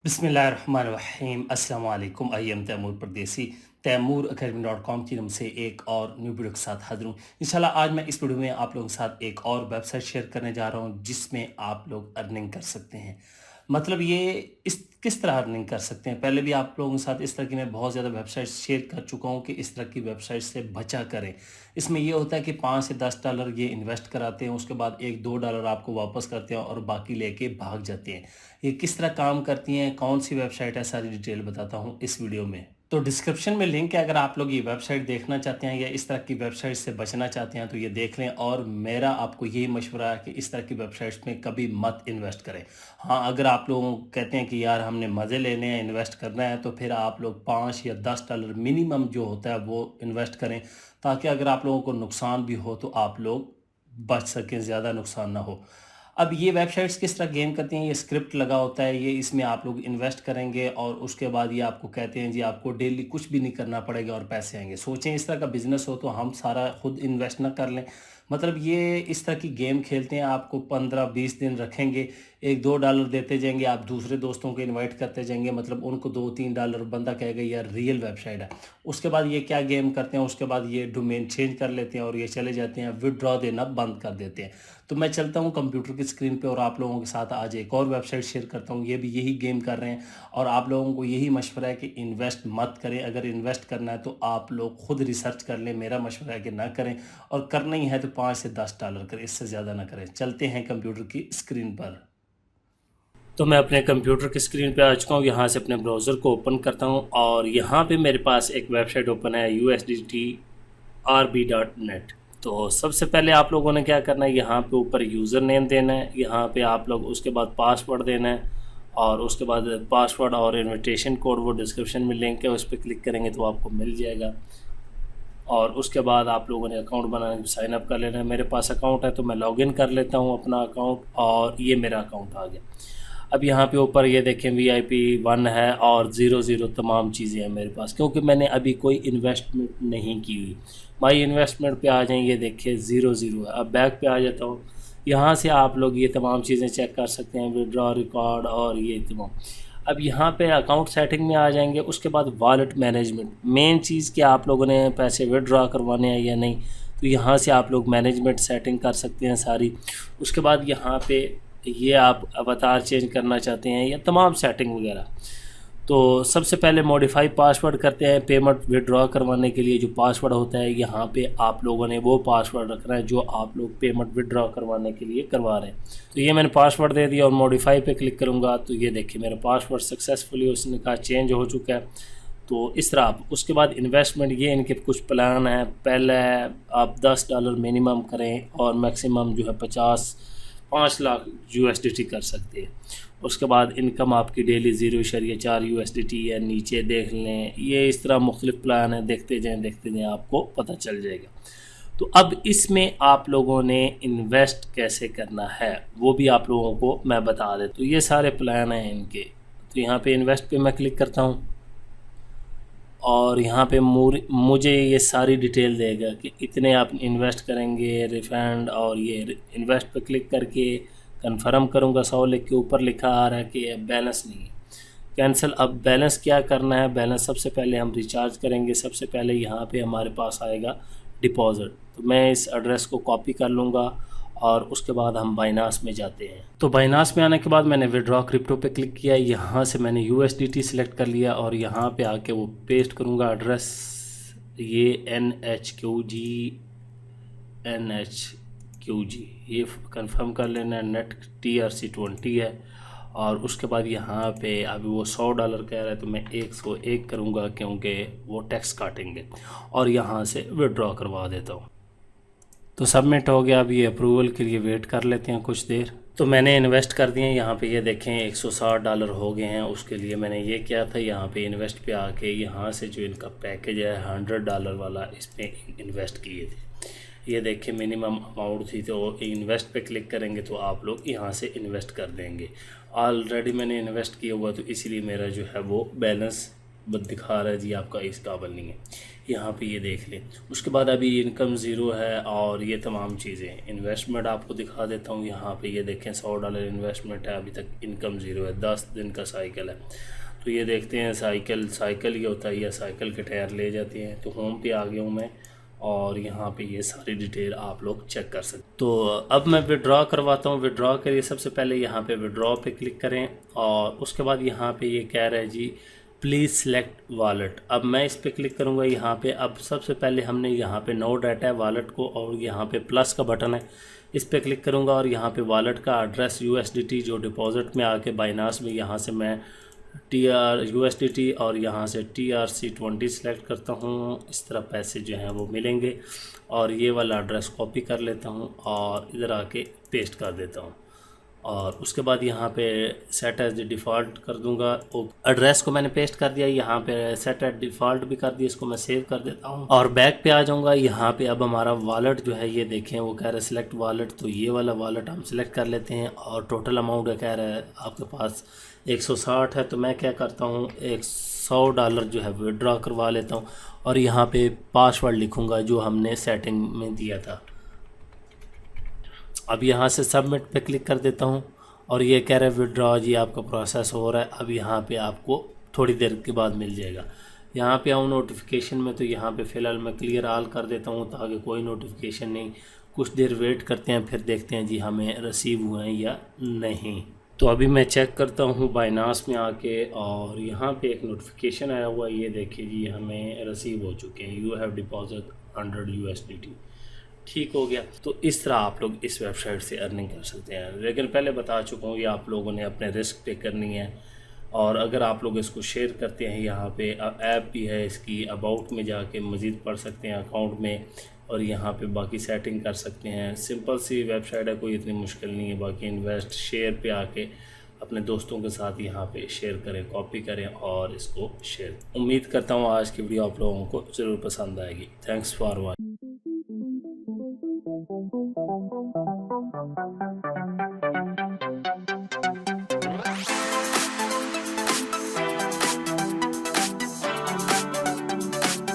बिस्मिल्लाहिर्रहमानिर्रहीम अस्सलाम वालेकुम। आई एम तैमूर परदेसी तैमूर academy.com की तरफ से एक और न्यू वीडियो के साथ हाजिर हूँ। इंशाल्लाह आज मैं इस वीडियो में आप लोगों के साथ एक और वेबसाइट शेयर करने जा रहा हूँ जिसमें आप लोग अर्निंग कर सकते हैं। मतलब ये इस किस तरह अर्निंग कर सकते हैं, पहले भी आप लोगों के साथ इस तरह की मैं बहुत ज़्यादा वेबसाइट शेयर कर चुका हूँ कि इस तरह की वेबसाइट से बचा करें। इसमें ये होता है कि 5 से 10 डॉलर ये इन्वेस्ट कराते हैं, उसके बाद 1-2 डॉलर आपको वापस करते हैं और बाकी लेके भाग जाते हैं। ये किस तरह काम करती हैं, कौन सी वेबसाइट है, सारी डिटेल बताता हूँ इस वीडियो में। तो डिस्क्रिप्शन में लिंक है, अगर आप लोग ये वेबसाइट देखना चाहते हैं या इस तरह की वेबसाइट से बचना चाहते हैं तो ये देख लें। और मेरा आपको यही मशवरा है कि इस तरह की वेबसाइट्स में कभी मत इन्वेस्ट करें। हाँ, अगर आप लोग कहते हैं कि यार हमने मज़े लेने हैं, इन्वेस्ट करना है, तो फिर आप लोग 5 या 10 डॉलर मिनिमम जो होता है वो इन्वेस्ट करें, ताकि अगर आप लोगों को नुकसान भी हो तो आप लोग बच सकें, ज़्यादा नुकसान ना हो। अब ये वेबसाइट्स किस तरह गेम करती हैं, ये स्क्रिप्ट लगा होता है, ये इसमें आप लोग इन्वेस्ट करेंगे और उसके बाद ये आपको कहते हैं जी आपको डेली कुछ भी नहीं करना पड़ेगा और पैसे आएंगे। सोचें इस तरह का बिजनेस हो तो हम सारा खुद इन्वेस्ट ना कर लें। मतलब ये इस तरह की गेम खेलते हैं, आपको 15-20 दिन रखेंगे, 1-2 डॉलर देते जाएंगे, आप दूसरे दोस्तों को इनवाइट करते जाएंगे, मतलब उनको 2-3 डॉलर, बंदा कहेगा यार रियल वेबसाइट है। उसके बाद ये क्या गेम करते हैं, उसके बाद ये डोमेन चेंज कर लेते हैं और ये चले जाते हैं विड्रॉ देना बंद कर देते हैं। तो मैं चलता हूँ कंप्यूटर की स्क्रीन पे और आप लोगों के साथ आज एक और वेबसाइट शेयर करता हूँ, ये भी यही गेम कर रहे हैं और आप लोगों को यही मशवरा है कि इन्वेस्ट मत करें। अगर इन्वेस्ट करना है तो आप लोग खुद रिसर्च कर लें, मेरा मशवरा है कि ना करें, और करना ही है तो 5 से 10 डॉलर करें, इससे ज़्यादा ना करें। चलते हैं कंप्यूटर की स्क्रीन पर। तो मैं अपने कंप्यूटर की स्क्रीन पे आ चुका हूँ, यहाँ से अपने ब्राउज़र को ओपन करता हूँ और यहाँ पे मेरे पास एक वेबसाइट ओपन है USDTRB.net। तो सबसे पहले आप लोगों ने क्या करना है, यहाँ पे ऊपर यूज़र नेम देना है, यहाँ पे आप लोग उसके बाद पासवर्ड देना है और उसके बाद पासवर्ड और इनविटेशन कोड वो डिस्क्रिप्शन में लिंक है, उस पर क्लिक करेंगे तो आपको मिल जाएगा। और उसके बाद आप लोगों ने अकाउंट बनाने साइन अप कर लेना है। मेरे पास अकाउंट है तो मैं लॉगिन कर लेता हूँ अपना अकाउंट और ये मेरा अकाउंट आ गया। अब यहाँ पे ऊपर ये देखें VIP 1 है और 00 तमाम चीज़ें हैं मेरे पास, क्योंकि मैंने अभी कोई इन्वेस्टमेंट नहीं की हुई। माई इन्वेस्टमेंट पे आ जाएं, ये देखिए 00 है। अब बैक पे आ जाता हूँ, यहाँ से आप लोग ये तमाम चीज़ें चेक कर सकते हैं, विड्रॉ रिकॉर्ड और ये तमाम। अब यहाँ पे अकाउंट सेटिंग में आ जाएंगे, उसके बाद वॉलेट मैनेजमेंट, मेन चीज़ कि आप लोगों ने पैसे विड्रॉ करवाने हैं या नहीं, तो यहाँ से आप लोग मैनेजमेंट सेटिंग कर सकते हैं सारी। उसके बाद यहाँ पे ये आप अवतार चेंज करना चाहते हैं या तमाम सेटिंग वगैरह। तो सबसे पहले मॉडिफाई पासवर्ड करते हैं। पेमेंट विड्रॉ करवाने के लिए जो पासवर्ड होता है, यहाँ पे आप लोगों ने वो पासवर्ड रखना है जो आप लोग पेमेंट विड्रॉ करवाने के लिए करवा रहे हैं। तो ये मैंने पासवर्ड दे दिया और मॉडिफाई पे क्लिक करूँगा तो ये देखिए मेरा पासवर्ड सक्सेसफुली उसने कहा चेंज हो चुका है। तो इस तरह आप उसके बाद इन्वेस्टमेंट, ये इनके कुछ प्लान है। पहले आप 10 डॉलर मिनिमम करें और मैक्सिमम जो है 5 लाख USDT कर सकते हैं। उसके बाद इनकम आपकी डेली 0.4 USDT है, नीचे देख लें। ये इस तरह मुख्तलिफ प्लान है, देखते जाएँ आपको पता चल जाएगा। तो अब इसमें आप लोगों ने इन्वेस्ट कैसे करना है वो भी आप लोगों को मैं बता दें। तो ये सारे प्लान हैं इनके। तो यहाँ पे इन्वेस्ट पे मैं क्लिक करता हूँ और यहाँ पे मुझे ये सारी डिटेल देगा कि इतने आप इन्वेस्ट करेंगे, रिफंड, और ये इन्वेस्ट पे क्लिक करके कंफर्म करूँगा। 100 लिख के ऊपर लिखा आ रहा है कि बैलेंस नहीं है, कैंसिल। अब बैलेंस क्या करना है, बैलेंस सबसे पहले हम रिचार्ज करेंगे। सबसे पहले यहाँ पे हमारे पास आएगा डिपॉज़िट, तो मैं इस एड्रेस को कॉपी कर लूँगा और उसके बाद हम बाइनास में जाते हैं। तो बाइनास में आने के बाद मैंने विड्रॉ क्रिप्टो पे क्लिक किया, यहाँ से मैंने USDT सिलेक्ट कर लिया और यहाँ पे आके वो पेस्ट करूँगा एड्रेस। ये NHQG ये कंफर्म कर लेना है। नेट TRC20 है और उसके बाद यहाँ पे अभी वो 100 डॉलर कह रहा है तो मैं 101 करूँगा क्योंकि वो टैक्स काटेंगे और यहाँ से विड्रॉ करवा देता हूँ। तो सबमिट हो गया। अब ये अप्रूवल के लिए वेट कर लेते हैं कुछ देर। तो मैंने इन्वेस्ट कर दिए, यहाँ पे ये देखें 160 डॉलर हो गए हैं। उसके लिए मैंने ये किया था, यहाँ पे इन्वेस्ट पे आके यहाँ से जो इनका पैकेज है 100 डॉलर वाला, इसमें इन्वेस्ट किए थे। ये देखें मिनिमम अमाउंट थी, तो इन्वेस्ट पे क्लिक करेंगे तो आप लोग यहाँ से इन्वेस्ट कर देंगे। ऑलरेडी मैंने इन्वेस्ट किया हुआ तो इसीलिए मेरा जो है वो बैलेंस दिखा रहा है जी आपका इस काबिल नहीं है, यहाँ पे ये देख लें। उसके बाद अभी इनकम ज़ीरो है और ये तमाम चीज़ें। इन्वेस्टमेंट आपको दिखा देता हूँ, यहाँ पे ये देखें $100 इन्वेस्टमेंट है, अभी तक इनकम ज़ीरो है, 10 दिन का साइकिल है। तो ये देखते हैं साइकिल ये होता है, या साइकिल के टायर ले जाते हैं। तो होम पे आ गया हूँ मैं और यहाँ पे ये सारी डिटेल आप लोग चेक कर सकते। तो अब मैं विड्रॉ करवाता हूँ। विड्रॉ के लिए सबसे पहले यहाँ पे विड्रॉ पे क्लिक करें और उसके बाद यहाँ पे ये कह रहा है जी प्लीज़ सेलेक्ट वॉलेट। अब मैं इस पर क्लिक करूँगा यहाँ पे। अब सबसे पहले हमने यहाँ पे नो डाटा है वॉलेट को, और यहाँ पे प्लस का बटन है, इस पर क्लिक करूँगा और यहाँ पे वॉलेट का एड्रेस USDT जो डिपॉजिट में आके बाइनास में, यहाँ से मैं USDT और यहाँ से TRC20 सेलेक्ट करता हूँ। इस तरह पैसे जो हैं वो मिलेंगे और ये वाला एड्रेस कॉपी कर लेता हूँ और इधर आके पेस्ट कर देता हूँ। और उसके बाद यहाँ पे सेट एज डिफ़ॉल्ट कर दूंगा। एड्रेस को मैंने पेस्ट कर दिया, यहाँ पे सेट एज डिफ़ॉल्ट भी कर दिया, इसको मैं सेव कर देता हूँ और बैक पे आ जाऊँगा। यहाँ पे अब हमारा वॉलेट जो है ये देखें, वो कह रहा है सिलेक्ट वॉलेट, तो ये वाला वॉलेट हम सिलेक्ट कर लेते हैं। और टोटल अमाउंट कह रहा है आपके पास 160 है, तो मैं क्या करता हूँ $100 जो है विड्रॉ करवा लेता हूँ और यहाँ पे पासवर्ड लिखूँगा जो हमने सेटिंग में दिया था। अब यहाँ से सबमिट पे क्लिक कर देता हूँ और ये कह रहा है विड्रॉ जी आपका प्रोसेस हो रहा है। अब यहाँ पे आपको थोड़ी देर के बाद मिल जाएगा। यहाँ पे आऊँ नोटिफिकेशन में, तो यहाँ पे फ़िलहाल मैं क्लियर ऑल कर देता हूँ ताकि कोई नोटिफिकेशन नहीं। कुछ देर वेट करते हैं, फिर देखते हैं जी हमें रिसीव हुए हैं या नहीं। तो अभी मैं चेक करता हूँ बाइनास में आके और यहाँ पे एक नोटिफिकेशन आया हुआ है, ये देखिए जी हमें रिसीव हो चुके हैं, यू हैव डिपॉजिट 100 USDT। ठीक हो गया। तो इस तरह आप लोग इस वेबसाइट से अर्निंग कर सकते हैं। लेकिन पहले बता चुका हूँ ये आप लोगों ने अपने रिस्क पे करनी है। और अगर आप लोग इसको शेयर करते हैं, यहाँ पे ऐप भी है इसकी, अबाउट में जाके मज़ीद पढ़ सकते हैं अकाउंट में और यहाँ पे बाकी सेटिंग कर सकते हैं। सिंपल सी वेबसाइट है, कोई इतनी मुश्किल नहीं है। बाकी इन्वेस्ट शेयर पे आके अपने दोस्तों के साथ यहाँ पे शेयर करें, कॉपी करें और इसको शेयर। उम्मीद करता हूँ आज की वीडियो आप लोगों को ज़रूर पसंद आएगी। Thanks for watching.